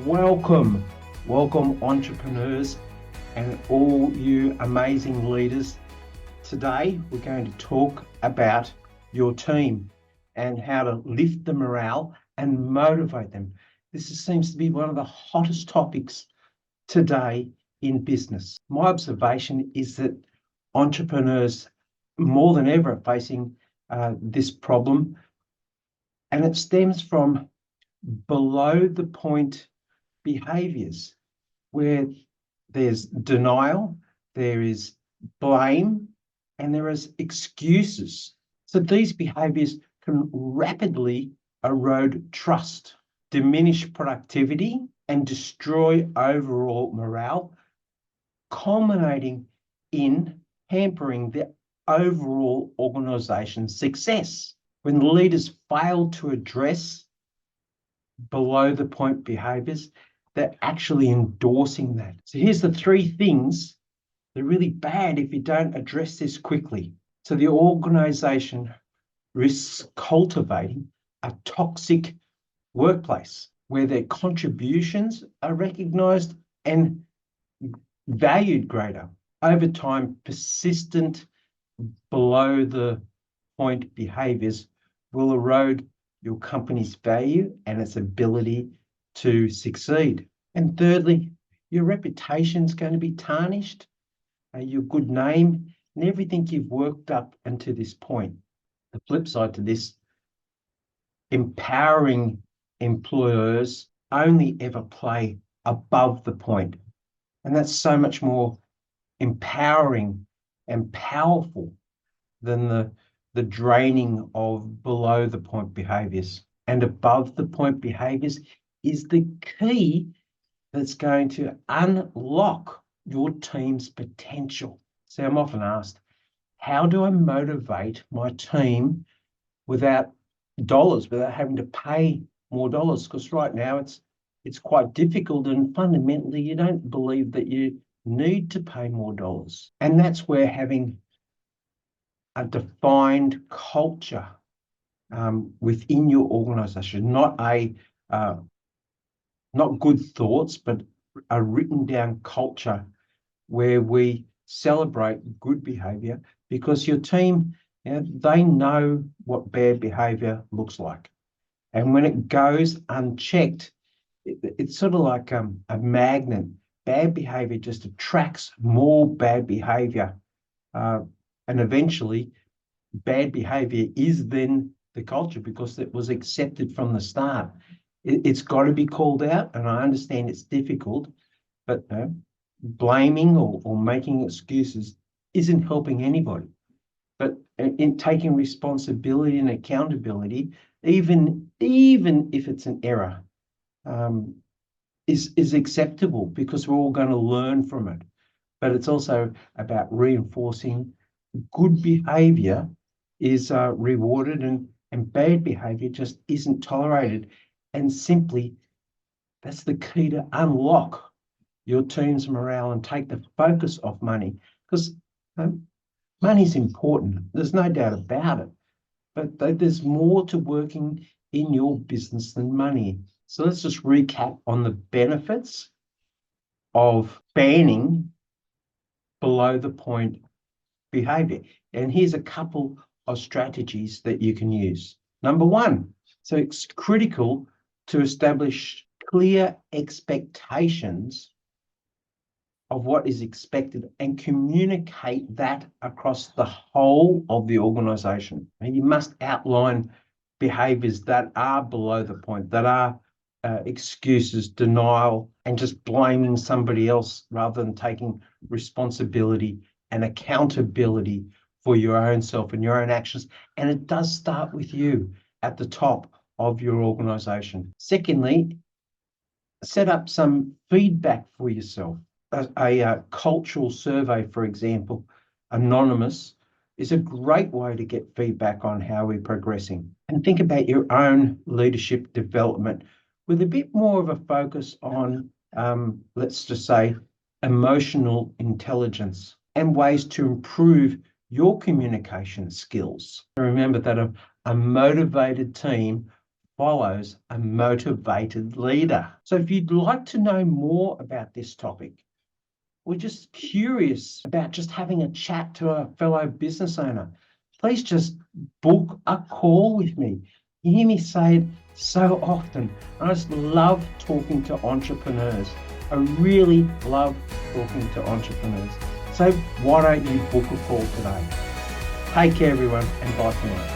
Welcome, welcome entrepreneurs and all you amazing leaders. Today we're going to talk about your team and how to lift the morale and motivate them. This seems to be one of the hottest topics today in business. My observation is that entrepreneurs more than ever are facing this problem, and it stems from below the point behaviors where there's denial, there is blame, and there is excuses. So these behaviors can rapidly erode trust, diminish productivity, and destroy overall morale, culminating in hampering the overall organization's success. When leaders fail to address below the point behaviors, they're actually endorsing that. So here's the three things that are really bad if you don't address this quickly. So the organization risks cultivating a toxic workplace where their contributions are recognized and valued greater. Over time, persistent below the point behaviors will erode your company's value and its ability to succeed. And thirdly, your reputation is going to be tarnished, your good name, and everything you've worked up until this point. The flip side to this, empowering employers only ever play above the point. And that's so much more empowering and powerful than the draining of below the point behaviors. And above the point behaviors is the key that's going to unlock your team's potential. So I'm often asked, how do I motivate my team without dollars, without having to pay more dollars? Because right now it's quite difficult, and fundamentally you don't believe that you need to pay more dollars. And that's where having a defined culture within your organization, not good thoughts, but a written down culture where we celebrate good behavior, because your team, they know what bad behavior looks like. And when it goes unchecked, it's sort of like a magnet. Bad behavior just attracts more bad behavior. And eventually, bad behavior is then the culture because it was accepted from the start. It's got to be called out, and I understand it's difficult, but blaming or making excuses isn't helping anybody. But in taking responsibility and accountability, even if it's an error, is acceptable, because we're all going to learn from it. But it's also about reinforcing good behavior is rewarded, and bad behavior just isn't tolerated. And simply, that's the key to unlock your team's morale and take the focus off money, because money's important. There's no doubt about it. But there's more to working in your business than money. So let's just recap on the benefits of banning below the point behavior. And here's a couple of strategies that you can use. Number one, so it's critical to establish clear expectations of what is expected and communicate that across the whole of the organization. And you must outline behaviors that are below the point, that are excuses, denial, and just blaming somebody else rather than taking responsibility and accountability for your own self and your own actions. And it does start with you at the top of your organization. Secondly, set up some feedback for yourself. A cultural survey, for example, anonymous, is a great way to get feedback on how we're progressing. And think about your own leadership development with a bit more of a focus on, let's just say, emotional intelligence and ways to improve your communication skills. Remember that a motivated team follows a motivated leader. So if you'd like to know more about this topic, we're just curious about just having a chat to a fellow business owner, please just book a call with me. You hear me say it so often. I just love talking to entrepreneurs. I really love talking to entrepreneurs. So why don't you book a call today? Take care, everyone, and bye for now.